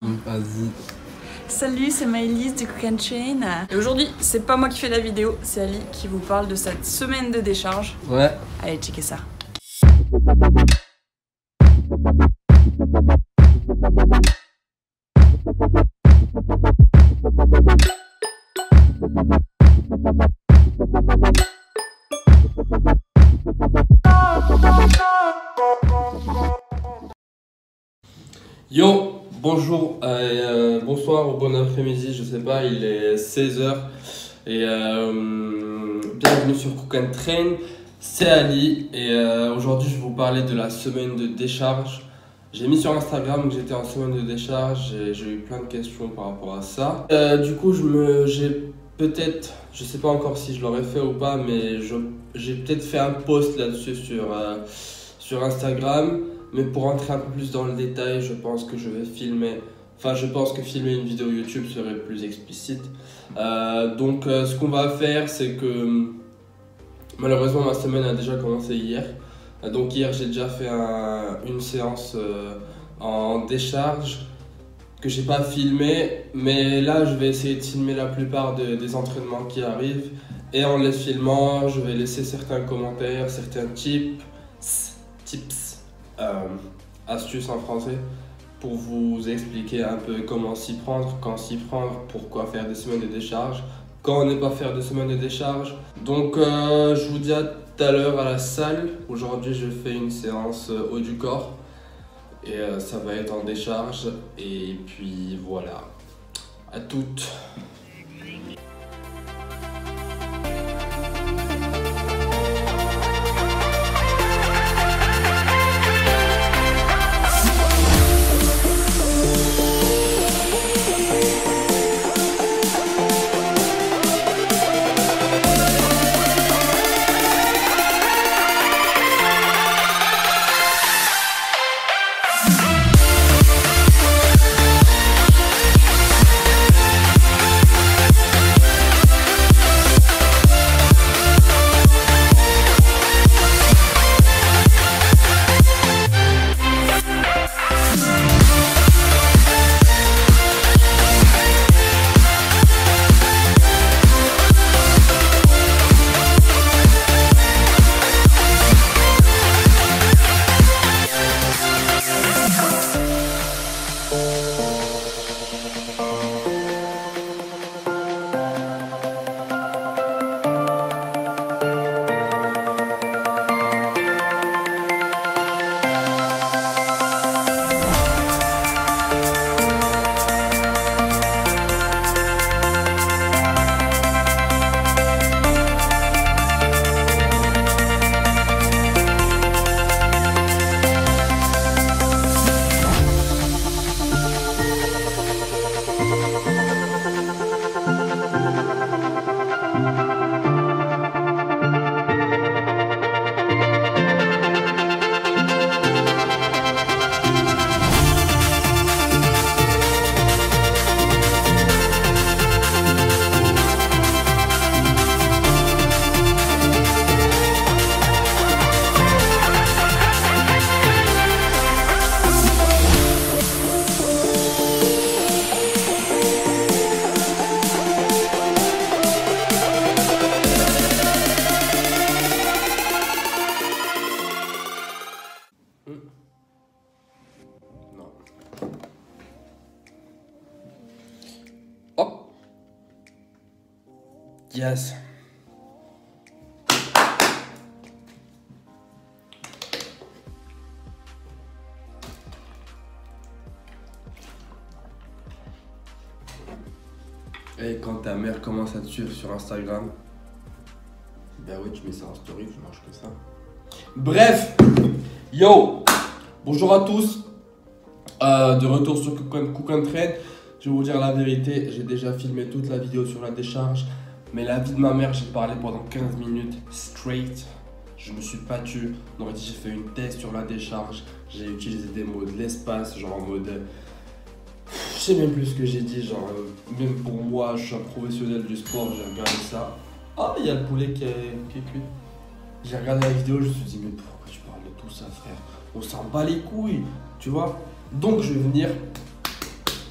Vas-y. Salut, c'est Maëlys de Cook & Chain. Et aujourd'hui, c'est pas moi qui fais la vidéo, c'est Ali qui vous parle de cette semaine de décharge. Ouais. Allez, checker ça. Yo, bonjour, bonsoir ou bon après-midi, je sais pas, il est 16h et bienvenue sur Cook & Train, c'est Ali et aujourd'hui je vais vous parler de la semaine de décharge. J'ai mis sur Instagram que j'étais en semaine de décharge et j'ai eu plein de questions par rapport à ça. Du coup j'ai peut-être, je sais pas encore si je l'aurais fait ou pas, mais j'ai peut-être fait un post là-dessus sur Instagram. Mais pour entrer un peu plus dans le détail, je pense que filmer une vidéo YouTube serait plus explicite. Donc ce qu'on va faire, c'est que malheureusement ma semaine a déjà commencé hier. Donc hier j'ai déjà fait une séance en décharge que j'ai pas filmé, mais là je vais essayer de filmer la plupart des entraînements qui arrivent. Et en les filmant, je vais laisser certains commentaires, certains tips, astuces en français pour vous expliquer un peu comment s'y prendre, quand s'y prendre, pourquoi faire des semaines de décharge, quand ne pas faire de semaines de décharge. Donc je vous dis à tout à l'heure à la salle. Aujourd'hui je fais une séance haut du corps et ça va être en décharge et puis voilà, à toutes. Hop. Yes. Et quand ta mère commence à te suivre sur Instagram, ben oui, tu mets ça en story, tu manges que ça. Bref, yo, bonjour à tous, de retour sur Cook & Train. Je vais vous dire la vérité, j'ai déjà filmé toute la vidéo sur la décharge, mais la vie de ma mère, j'ai parlé pendant 15 minutes straight. Je me suis pas tué. On aurait dit j'ai fait une thèse sur la décharge, j'ai utilisé des mots de l'espace, genre en mode... Je sais même plus ce que j'ai dit, genre même pour moi, je suis un professionnel du sport, j'ai regardé ça. Ah, il y a le poulet qui est cuit. J'ai regardé la vidéo, je me suis dit mais pourquoi tu parles de tout ça, frère? On s'en bat les couilles, tu vois. Donc je vais venir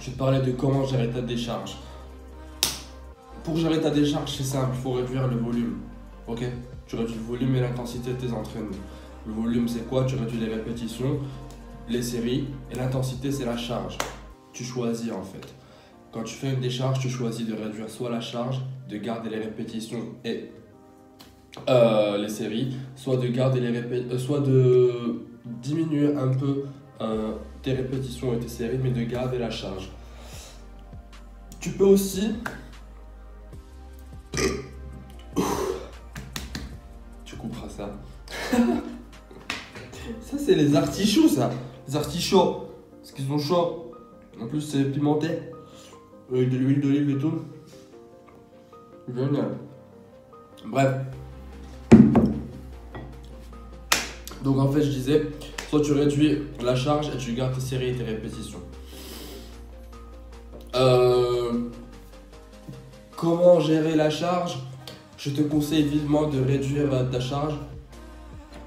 je vais te parler de comment gérer ta décharge. Pour gérer ta décharge, c'est simple, il faut réduire le volume. Ok? Tu réduis le volume et l'intensité de tes entraînements. Le volume, c'est quoi? Tu réduis les répétitions, les séries, et l'intensité, c'est la charge. Tu choisis en fait. Quand tu fais une décharge, tu choisis de réduire soit la charge, de garder les répétitions et les séries, soit de diminuer un peu tes répétitions et tes séries, mais de garder la charge. Tu peux aussi tu couperas ça. Ça c'est les artichauts, ça. Les artichauts, parce qu'ils sont chauds. En plus c'est pimenté avec de l'huile d'olive et tout. Génial. Bref. Donc en fait je disais, soit tu réduis la charge et tu gardes tes séries et tes répétitions. Comment gérer la charge? Je te conseille vivement de réduire ta charge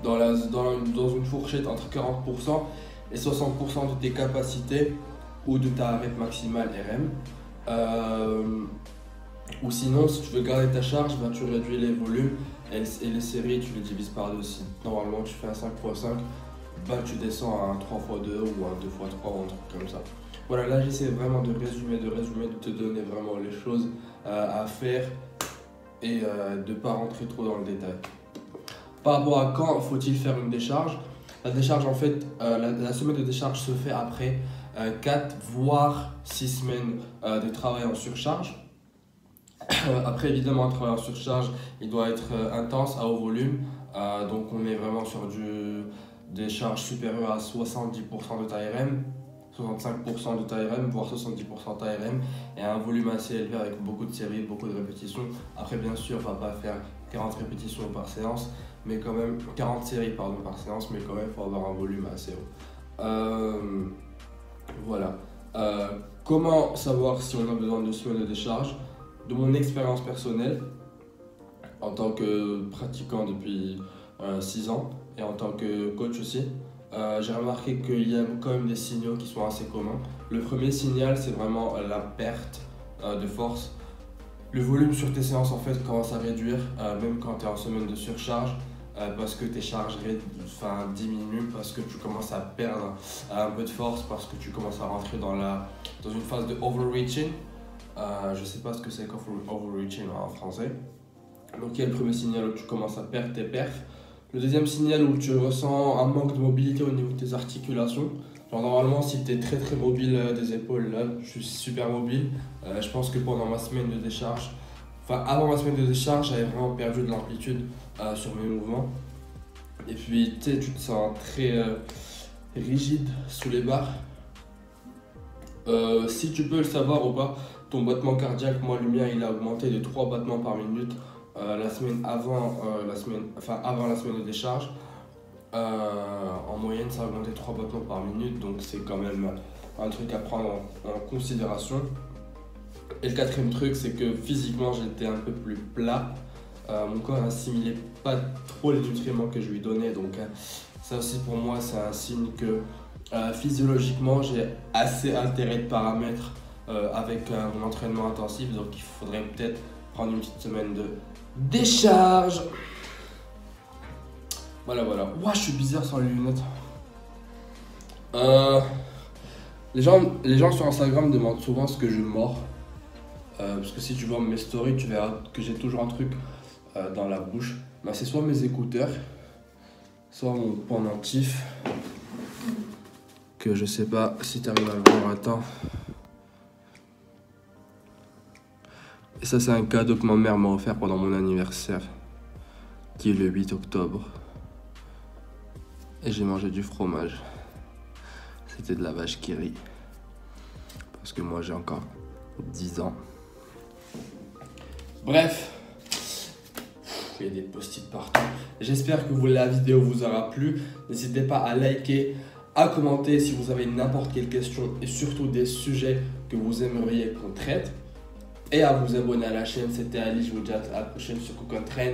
dans une fourchette entre 40% et 60% de tes capacités ou de ta rep maximale RM. Ou sinon, si tu veux garder ta charge, tu réduis les volumes et les séries, tu les divises par 2 aussi. Normalement, tu fais un 5x5, tu descends à un 3x2 ou un 2x3 ou un truc comme ça. Voilà, là j'essaie vraiment de résumer, de te donner vraiment les choses à faire et de ne pas rentrer trop dans le détail. Par rapport à quand faut-il faire une décharge? La décharge en fait, la semaine de décharge se fait après 4 voire 6 semaines de travail en surcharge. Après évidemment un travail en surcharge, il doit être intense, à haut volume, donc on est vraiment sur des charges supérieures à 70% de ta RM. 65% de ta RM, voire 70% de ta RM, et un volume assez élevé avec beaucoup de séries, beaucoup de répétitions. Après, bien sûr, on ne va pas faire 40 répétitions par séance, mais quand même, 40 séries par séance, mais quand même, il faut avoir un volume assez haut. Voilà. Comment savoir si on a besoin de semaines de décharge? De mon expérience personnelle, en tant que pratiquant depuis 6 ans, et en tant que coach aussi, j'ai remarqué qu'il y a quand même des signaux qui sont assez communs. Le premier signal, c'est vraiment la perte de force. Le volume sur tes séances en fait commence à réduire, même quand tu es en semaine de surcharge, parce que tes charges diminuent, parce que tu commences à perdre un peu de force, parce que tu commences à rentrer dans une phase de overreaching. Je sais pas ce que c'est qu'overreaching en français. Donc il y a le premier signal où tu commences à perdre tes perfs. Le deuxième signal où tu ressens un manque de mobilité au niveau de tes articulations. Genre normalement si tu es très très mobile des épaules, là je suis super mobile. Je pense que pendant ma semaine de décharge, avant ma semaine de décharge, j'avais vraiment perdu de l'amplitude sur mes mouvements. Et puis tu te sens très rigide sous les barres. Si tu peux le savoir ou pas, ton battement cardiaque, moi le mien il a augmenté de 3 battements par minute. La semaine avant la semaine de décharge, en moyenne ça a augmenté 3 battements par minute, donc c'est quand même un truc à prendre en considération. Et le quatrième truc, c'est que physiquement j'étais un peu plus plat, mon corps n'assimilait pas trop les nutriments que je lui donnais, donc ça aussi pour moi c'est un signe que physiologiquement j'ai assez altéré de paramètres avec mon entraînement intensif, donc il faudrait peut-être prendre une petite semaine de décharge. Voilà. Ouah, je suis bizarre sans les lunettes. Les gens sur Instagram me demandent souvent ce que je mords. Parce que si tu vois mes stories, tu verras que j'ai toujours un truc dans la bouche. C'est soit mes écouteurs, soit mon pendentif. Que je sais pas si tu arrives à le voir. Attends. Et ça, c'est un cadeau que ma mère m'a offert pendant mon anniversaire, qui est le 8 octobre. Et j'ai mangé du fromage. C'était de la vache qui rit. Parce que moi, j'ai encore 10 ans. Bref. Il y a des post-it partout. J'espère que la vidéo vous aura plu. N'hésitez pas à liker, à commenter si vous avez n'importe quelle question et surtout des sujets que vous aimeriez qu'on traite. Et à vous abonner à la chaîne. C'était Ali, je vous dis à la prochaine sur Cook and Train.